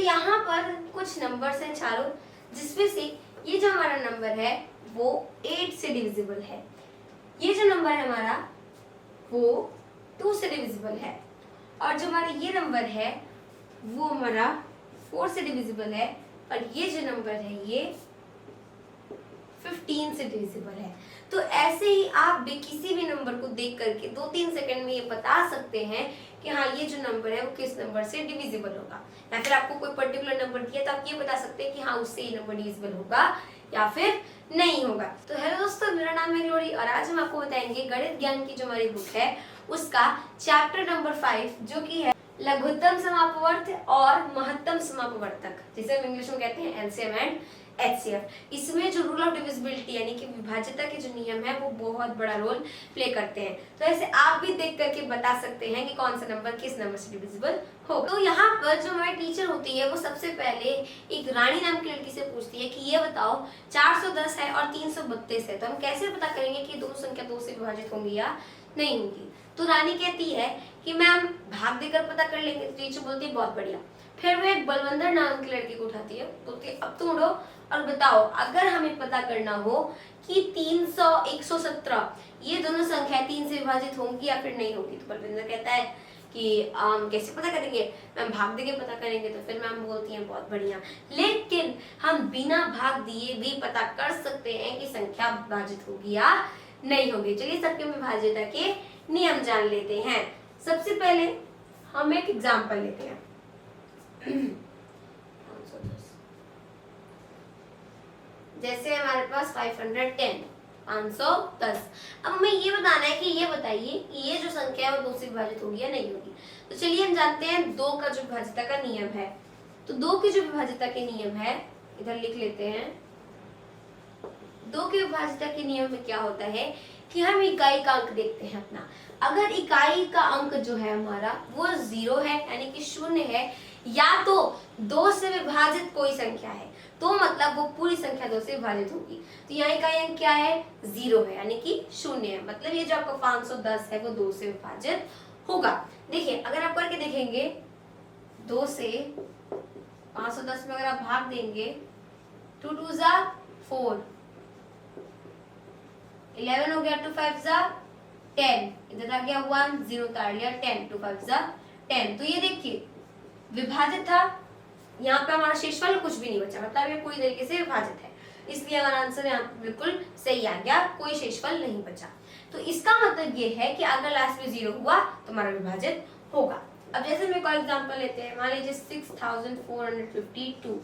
यहाँ पर कुछ नंबर्स हैं चारों, जिसमें से ये जो हमारा नंबर है वो 8 से डिविजिबल है, ये जो नंबर है हमारा वो 2 से डिविजिबल है, और जो हमारा ये नंबर है वो हमारा 4 से डिविजिबल है, और ये जो नंबर है ये 15 से डिविजिबल है। तो ऐसे ही आप भी किसी भी नंबर को देख करके 2-3 सेकंड में ये बता सकते हैं कि हाँ ये जो नंबर है वो किस नंबर से डिविजिबल होगा, या फिर आपको कोई पर्टिकुलर नंबर दिया तो आप ये बता सकते हैं कि हाँ उससे ये नंबर डिविजिबल होगा या फिर नहीं होगा। तो हेलो दोस्तों, मेरा नाम है ग्लोरी और आज हम आपको बताएंगे गणित ज्ञान की जो हमारी बुक है उसका चैप्टर नंबर 5 जो कि है लघुत्तम समापवर्त और महत्तम समापवर्तक, जिसे हम इंग्लिश में कहते हैं एलसीएम एंड एचसीएफ। इसमें जो रूल ऑफ डिविजिबिलिटी यानी कि विभाज्यता के जो नियम है वो बहुत बड़ा रोल प्ले करते हैं। तो ऐसे आप भी देख करके बता सकते हैं कि कौन सा नंबर किस नंबर से डिविजिबल होगा। तो यहाँ पर जो हमारी टीचर होती है वो सबसे पहले एक रानी नाम की लड़की से पूछती है कि ये बताओ 410 है और 332 है, तो हम कैसे पता करेंगे कि दोनों संख्या 2 से विभाजित होंगी या नहीं होंगी। तो रानी कहती है कि मैम भाग देकर पता कर लेंगे। तो टीचर बोलती है बहुत बढ़िया। फिर वो एक बलवंदर नाम की लड़की को उठाती है, बोलती है अब तुम उठो और बताओ अगर हमें पता करना हो कि 300 117 ये दोनों संख्याएं 3 से विभाजित होंगी या फिर नहीं होंगी। तो बलविंदर कहता है कि कैसे पता करेंगे, मैम भाग देके पता करेंगे। तो फिर मैम बोलती हैं बहुत बढ़िया, लेकिन हम बिना भाग दिए भी पता कर सकते हैं कि संख्या विभाजित होगी या नहीं होगी। चलिए सबके विभाज्यता के नियम जान लेते हैं। सबसे पहले हम एक एग्जाम्पल लेते हैं। जैसे हमारे पास 510 510। अब हमें ये बताना है कि ये बताइए कि ये जो संख्या है वो 2 से विभाजित होगी या नहीं होगी। तो चलिए हम जानते हैं 2 का जो विभाज्यता का नियम है। तो 2 की जो विभाज्यता के नियम है इधर लिख लेते हैं। 2 के विभाज्यता के नियम में क्या होता है कि हम इकाई का अंक देखते हैं अपना। अगर इकाई का अंक जो है हमारा वो 0 है यानी कि 0 है, या तो 2 से विभाजित कोई संख्या है तो मतलब वो पूरी संख्या 2 से विभाजित होगी। तो यहाँ इकाई अंक क्या है 0 है यानी कि 0 है, मतलब ये जो आपका 510 है वो 2 से विभाजित होगा। देखिए अगर आप करके देखेंगे 2 से 510 में अगर आप भाग देंगे 2 2 जा 4, 11 हो गया, 2 5 जा 10, इधर आ गया 1 0 उतार लिया 10, 2 5 जा 10। तो ये देखिए विभाजित था, यहाँ पे हमारा शेषफल कुछ भी नहीं बचा, मतलब ये पूरी तरीके से विभाजित है, इसलिए हमारा आंसर यहाँ बिल्कुल सही आ गया, कोई शेषफल नहीं बचा। तो इसका मतलब ये है कि अगर लास्ट में 0 हुआ तो हमारा विभाजित होगा। अब जैसे हम एक और एग्जाम्पल लेते हैं, मान लीजिए 6452,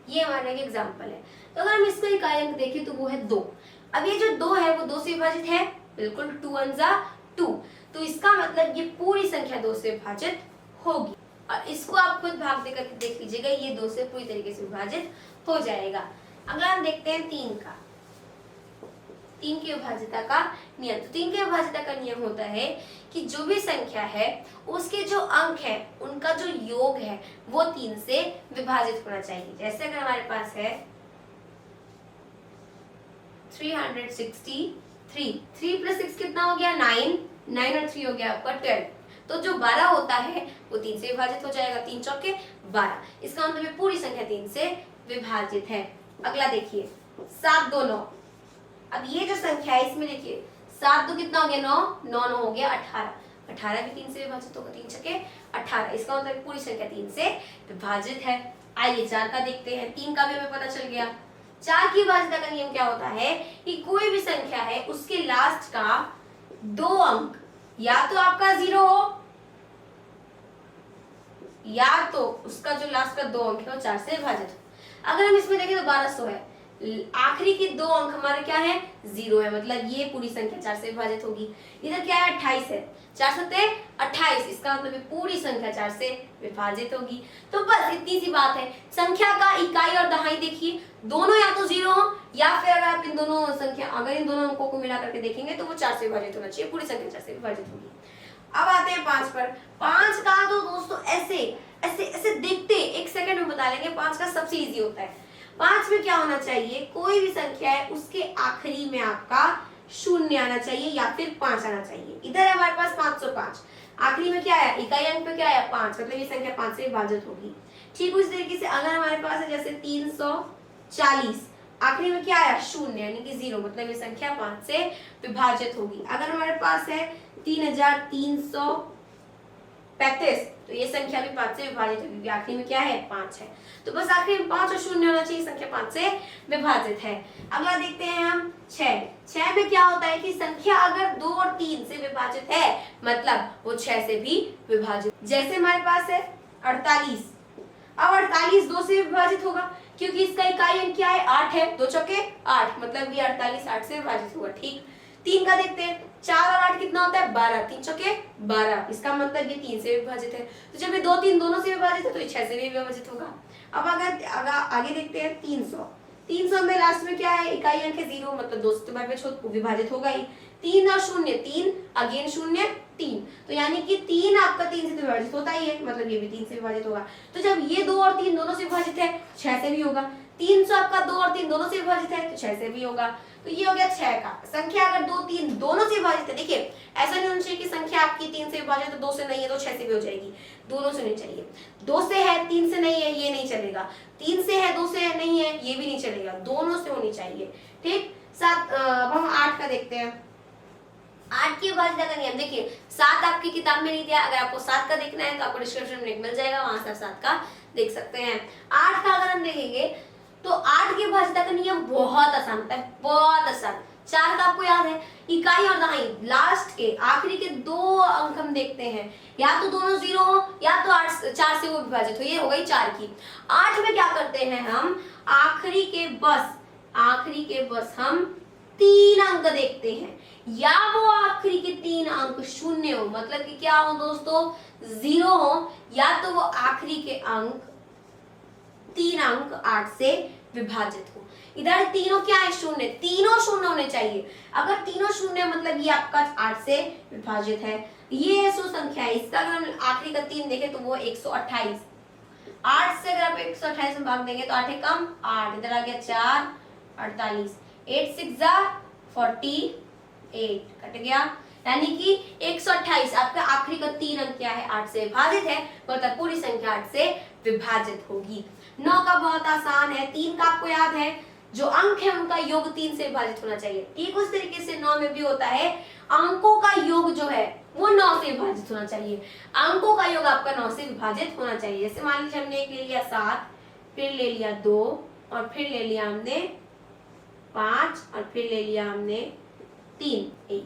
ये हमारा एक एग्जाम्पल है। तो अगर हम इसका इकाई अंक देखें तो वो है 2। अब ये जो 2 है वो 2 से विभाजित है, बिल्कुल 2 1 जा 2। तो इसका मतलब ये पूरी संख्या 2 से विभाजित होगी, और इसको आप खुद भाग देकर के देख लीजिएगा, ये 2 से पूरी तरीके से विभाजित हो जाएगा। अगला हम देखते हैं 3 का, 3 की विभाज्यता का नियम। तो 3 के विभाज्यता का नियम होता है कि जो भी संख्या है उसके जो अंक है उनका जो योग है वो 3 से विभाजित होना चाहिए। जैसे अगर हमारे पास है 363, 3 प्लस 6 कितना हो गया 9, 9 और 3 हो गया आपका 12। तो जो 12 होता है वो 3 से विभाजित हो जाएगा, 3 चौके 12। इसका मतलब पूरी संख्या 3 से विभाजित है। अगला देखिए 7 2 9। अब ये जो संख्या है इसमें देखिए 7 2 कितना हो गया 9, 9 9 हो गया 18, 18 भी 3 से विभाजित होगा, 3 छके 18। इसका मतलब पूरी संख्या 3 से विभाजित है। आइए 4 का देखते हैं, 3 का भी हमें पता चल गया। 4 की विभाज्यता का नियम क्या होता है कि कोई भी संख्या है उसके लास्ट का 2 अंक या तो आपका 0 हो या तो उसका जो लास्ट का 2 अंक है वो 4 से विभाजित हो। अगर हम इसमें देखें तो 1200 है, आखिरी के 2 अंक हमारे क्या है 0 है, मतलब ये पूरी संख्या 4 से विभाजित होगी। इधर क्या है 28 है, 4 सत्ते 28, इसका मतलब पूरी संख्या 4 से विभाजित होगी। तो बस इतनी सी बात है। संख्या का इकाई और दहाई देखिए, दोनों या तो 0 हो या फिर अगर आप इन दोनों संख्या अगर इन दोनों अंकों को मिला करके देखेंगे तो वो 4 से विभाजित होना चाहिए, पूरी संख्या 4 से विभाजित होगी। अब आते हैं 5 पर। 5 का तो दोस्तों ऐसे ऐसे ऐसे देखते 1 सेकंड में बता लेंगे। 5 का सबसे इजी होता है। 5 में क्या होना चाहिए, कोई भी संख्या है उसके आखिरी में आपका 0 आना चाहिए या फिर 5 आना चाहिए। इधर है हमारे पास 505, आखिरी में क्या आया इकाई अंक पे क्या आया 5, मतलब ये संख्या 5 से विभाजित होगी। ठीक उस तरीके से अगर हमारे पास है जैसे 340, आखिरी में क्या आया शून्य यानी कि 0, मतलब ये संख्या 5 से विभाजित होगी। अगर हमारे पास है 3335, तो ये संख्या भी 5 से विभाजित होगी क्योंकि आखिरी में क्या है 5 है। तो बस आखिरी में 5 और शून्य होना चाहिए, संख्या 5 से विभाजित है। अगला देखते हैं हम 6 में क्या होता है कि संख्या अगर 2 और 3 से विभाजित है मतलब वो 6 से भी विभाजित। जैसे हमारे पास है 48, अब 48 2 से विभाजित होगा क्योंकि इसका इकाई अंक क्या है 8 है, 2 चौके 8, मतलब ये 48 8 से विभाजित होगा। ठीक 3 का देखते हैं, 4 और 8 कितना होता है 12, 3 चौके 12, इसका मतलब ये 3 से विभाजित है। तो जब ये 2 3 दोनों से विभाजित है तो ये 6 से भी विभाजित होगा। अब अगर आगे देखते हैं 300 में लास्ट में क्या है इकाई अंक है 0, मतलब 2 से तो विभाजित होगा ही। 3 और 0 3, अगेन 0 3, तो यानी कि 3 आपका 3 से विभाजित होता ही है, मतलब ये भी 3 से विभाजित होगा। तो जब ये 2 और 3 दोनों से विभाजित है 6 से भी होगा। 300 आपका 2 और 3 दोनों से विभाजित है तो 6 से भी होगा। तो ये हो गया 6 का। संख्या अगर 2 3 दोनों से विभाजित है, देखिए ऐसा नहीं होना चाहिए कि संख्या आपकी 3 से विभाजित है 2 से नहीं है तो 6 से भी हो जाएगी, दोनों से नहीं चाहिए। 2 से है 3 से नहीं है ये नहीं चलेगा, 3 से है 2 से नहीं है ये भी नहीं चलेगा, दोनों से होनी चाहिए। ठीक 7, अब हम 8 का देखते हैं। 8 की विभाजित का नियम देखिए, 7 आपकी किताब में नहीं दिया, अगर आपको 7 का देखना है तो आपको डिस्क्रिप्शन में लिंक मिल जाएगा, वहां से आप 7 का देख सकते हैं। 8 का अगर हम देखेंगे तो 8 की विभाजित का नियम बहुत आसान होता है, बहुत आसान। 4 का आपको याद है इकाई और दहाई, लास्ट के आखिरी के 2 अंक हम देखते हैं, या तो दोनों 0 हो या तो 4 से वो विभाजित हो, ये हो गई 4 की। 8 में क्या करते हैं हम आखिरी के बस हम 3 अंक देखते हैं, या वो आखिरी के 3 अंक शून्य हो, मतलब कि क्या हो दोस्तों 0 हो, या तो वो आखिरी के अंक 3 अंक 8 से विभाजित हो। इधर तीनों क्या है शून्य, तीनों शून्य होने चाहिए। अगर तीनों शून्य मतलब ये आपका 8 से विभाजित है, ये सो संख्या है, इसका अगर हम आखिरी का 3 देखें तो वो 128। 8 से अगर आप 128 में भाग देंगे तो 8 कम 8, इधर आ गया 4 48, 8 6 जा 48 कट गया, यानी कि 128 आपका आखिरी का 3 अंक क्या है 8 से विभाजित है, मतलब पूरी संख्या 8 से विभाजित होगी। 9 का बहुत आसान है, 3 का आपको याद है जो अंक है उनका योग 3 से विभाजित होना चाहिए। ठीक उस तरीके से 9 में भी होता है, अंकों का योग जो है वो 9 से विभाजित होना चाहिए, अंकों का योग आपका 9 से विभाजित होना चाहिए। जैसे मान लीजिए हमने एक ले लिया 7, फिर ले लिया 2, और फिर ले लिया हमने 5, और फिर ले लिया हमने 3 1।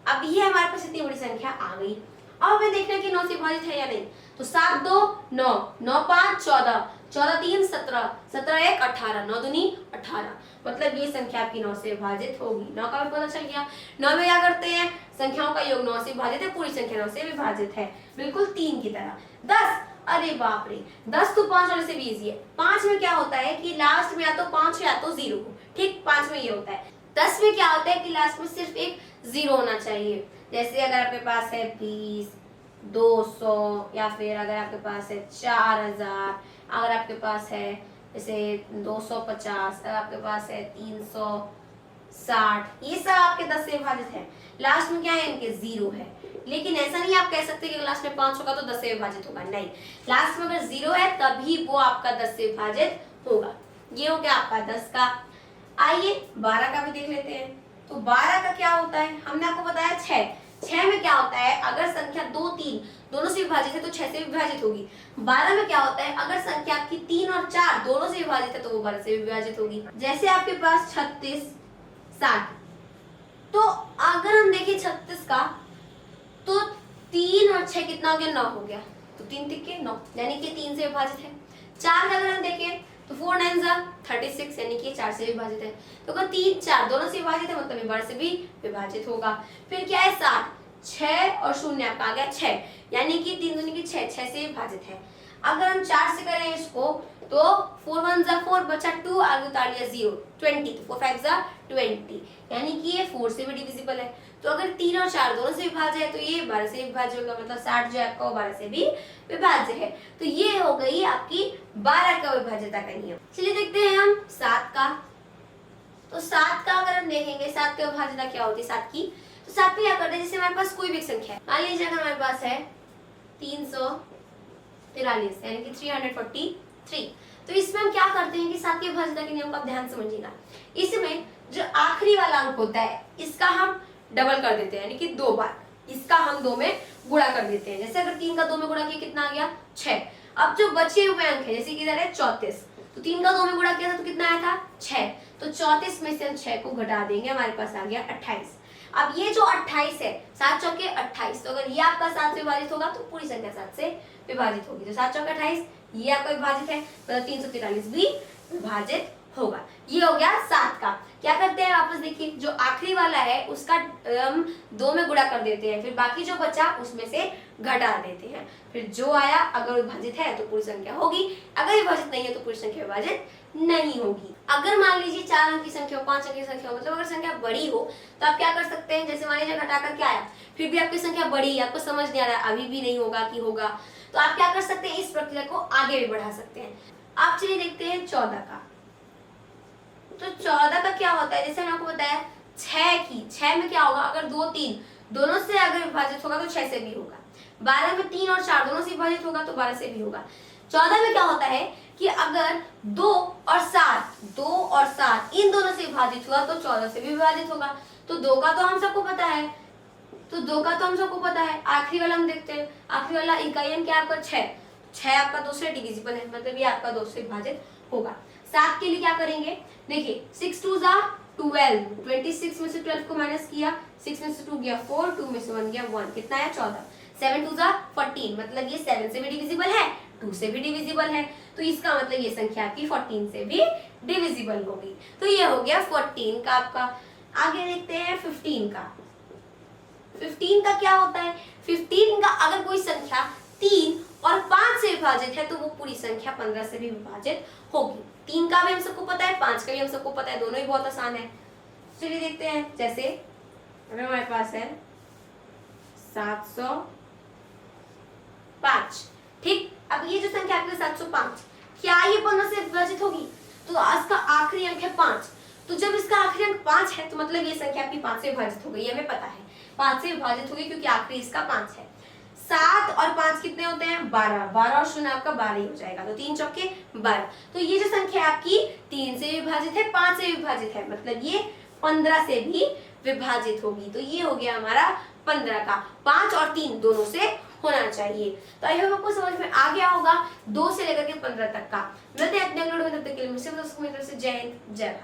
अब ये हमारे पास इतनी बड़ी संख्या आ गई। अब हमें देखना कि 9 से विभाजित है या नहीं। तो 7 2 9, 9 5 14, 14 3 17, 17 1 18, 9 दूनी 18, मतलब ये संख्या आपकी 9 से विभाजित होगी। 9 का भी पता चल गया। 9 में क्या करते हैं संख्याओं का योग 9 से विभाजित है, पूरी संख्या 9 से विभाजित है, बिल्कुल 3 की तरह। 10, अरे बाप रे 10 तो 5 वाले से भी इजी है। 5 में क्या होता है कि लास्ट में या तो 5 या तो 0 हो, ठीक 5 में ये होता है। 10 में क्या होता है कि लास्ट में सिर्फ एक 0 होना चाहिए। जैसे अगर आपके पास है 20, 200, या फिर अगर आपके पास है 4000, अगर आपके पास है जैसे 250, अगर आपके पास है 360, ये सब आपके 10 से विभाजित है। लास्ट में क्या है इनके 0 है, लेकिन ऐसा नहीं आप कह सकते कि लास्ट में 5 होगा तो 10 से विभाजित होगा, नहीं, लास्ट में अगर 0 है तभी वो आपका 10 से विभाजित होगा। ये हो गया आपका 10 का। आइए 12 का भी देख लेते हैं। तो 12 का क्या होता है, हमने आपको बताया 6 में क्या होता है अगर संख्या 2 3 दोनों से विभाजित है तो 6 से विभाजित होगी। 12 में क्या होता है अगर संख्या आपकी 3 और 4 दोनों से विभाजित है तो वो 12 से विभाजित होगी। जैसे आपके पास 36 60, तो अगर हम देखें 36 का तो 3 और 6 कितना हो गया 9 हो गया, तो 3 तिक्के 9 यानी कि 3 से विभाजित है। 4 का अगर हम देखें तो 4 9 जा 36 यानी कि 4 से विभाजित है। तो अगर 3 4 दोनों से विभाजित है मतलब 12 से भी विभाजित होगा। फिर क्या है 7, 6 और 0 आपका आ गया 6, यानी कि 3 दूनी की 6 से विभाजित है। अगर हम 4 से करें इसको तो 4 1 जा 4 बचा 2, आगे उतार लिया 0 20, तो 4 5 जा 20, यानी कि ये 4 से भी डिविजिबल है। तो अगर 3 और 4 दोनों से विभाज्य है तो ये 12 से विभाज्य होगा, मतलब 60 जो आपका 12 से भी विभाज्य है। तो ये हो गई आपकी 12 का विभाज्यता का नियम। चलिए देखते हैं हम 7 का। तो 7 का अगर हम देखेंगे 7 की विभाज्यता क्या होती है 7 की, तो 7 पे क्या करते हैं जैसे हमारे पास कोई भी संख्या है, मान लीजिए अगर हमारे पास है 343 यानी कि 3। तो इसमें हम क्या करते हैं कि सात की विभाज्यता के नियम को आप ध्यान समझिएगा। इसमें जो आखिरी वाला अंक होता है इसका हम डबल कर देते हैं, यानी कि 2 बार इसका हम 2 में गुणा कर देते हैं। जैसे अगर 3 का 2 में गुणा किया कितना आ गया 6। अब जो बचे हुए अंक है जैसे कि इधर है 34, तो 3 का 2 में गुणा किया था तो कितना आया था 6, तो 34 में से हम 6 को घटा देंगे, हमारे पास आ गया 28। अब ये जो 28 है 7 चौके 28, तो अगर ये आपका 7 से विभाजित होगा तो पूरी संख्या 7 से विभाजित होगी। तो 7 चौके 28 ये आपका विभाजित है, मतलब 343 भी विभाजित होगा। ये हो गया 7 का। क्या करते हैं वापस देखिए, जो आखिरी वाला है उसका हम 2 में गुणा कर देते हैं, फिर बाकी जो बचा उसमें से घटा देते हैं, फिर जो आया अगर विभाजित है तो पूरी संख्या होगी, अगर विभाजित नहीं है तो पूरी संख्या विभाजित नहीं होगी। अगर मान लीजिए 4 अंक की संख्या हो, 5 अंक की संख्या हो, मतलब अगर संख्या बड़ी हो तो आप क्या कर सकते हैं, जैसे मान लीजिए घटाकर क्या आया, फिर भी आपकी संख्या बड़ी, आपको समझ नहीं आ रहा अभी भी नहीं होगा कि होगा, तो आप क्या कर सकते हैं, इस प्रक्रिया को आगे भी बढ़ा सकते हैं। आप चलिए देखते हैं 14 का। तो 14 का क्या होता है, जैसे मैंने आपको बताया 6 में क्या होगा, अगर 2 3 दोनों से अगर विभाजित होगा तो 6 से भी होगा। 12 में 3 और 4 दोनों से विभाजित होगा तो 12 से भी होगा। 14 में क्या होता है कि अगर 2 और 7 इन दोनों से विभाजित हुआ तो 14 से भी विभाजित होगा। तो 2 का तो हम सबको पता है, आखिरी वाला हम देखते हैं। आखिरी वाला इकाई अंक क्या आपका 6 आपका 2 से डिविजिबल है, मतलब ये आपका 2 से विभाजित होगा। 7 के लिए क्या करेंगे, देखिए 6 2 जा 12, 26 में से 12 को माइनस किया, 6 में से 2 गया 4, 2 में से 1 गया 1, कितना है 14। 7 2 जा 14, मतलब ये 7 से भी डिविजिबल है, 2 से भी डिविजिबल है, तो इसका मतलब ये संख्या आपकी 14 से भी डिविजिबल होगी। तो ये हो गया 14 का आपका। आगे देखते हैं 15 का। 15 का क्या होता है, 15 का अगर कोई संख्या 3 और 5 से विभाजित है तो वो पूरी संख्या 15 से भी विभाजित होगी। 3 का भी हम सबको पता है, 5 का भी हम सबको पता है, दोनों ही बहुत आसान है। चलिए देखते हैं, जैसे अगर हमारे पास है 705, ठीक। अब ये जो संख्या आपकी 705, क्या ये 15 से विभाजित होगी, तो इसका आखिरी अंक है 5, तो जब इसका आखिरी अंक 5 है तो मतलब ये संख्या आपकी 5 से विभाजित हो गई, हमें पता है 5 से विभाजित होगी क्योंकि आखिरी इसका 5 है। 7 और 5 कितने होते हैं 12, 12 और 0 आपका 12 ही हो जाएगा, तो 3 चौके 12। तो ये जो संख्या आपकी 3 से विभाजित है, 5 से विभाजित है, मतलब ये 15 से भी विभाजित होगी। तो ये हो गया हमारा 15 का। 5 और 3 दोनों से होना चाहिए। तो आई होप आपको समझ में आ गया होगा 2 से लेकर के 15 तक का। मिलते हैं अपने अगले वीडियो में, तब तक के लिए जय हिंद जय भारत।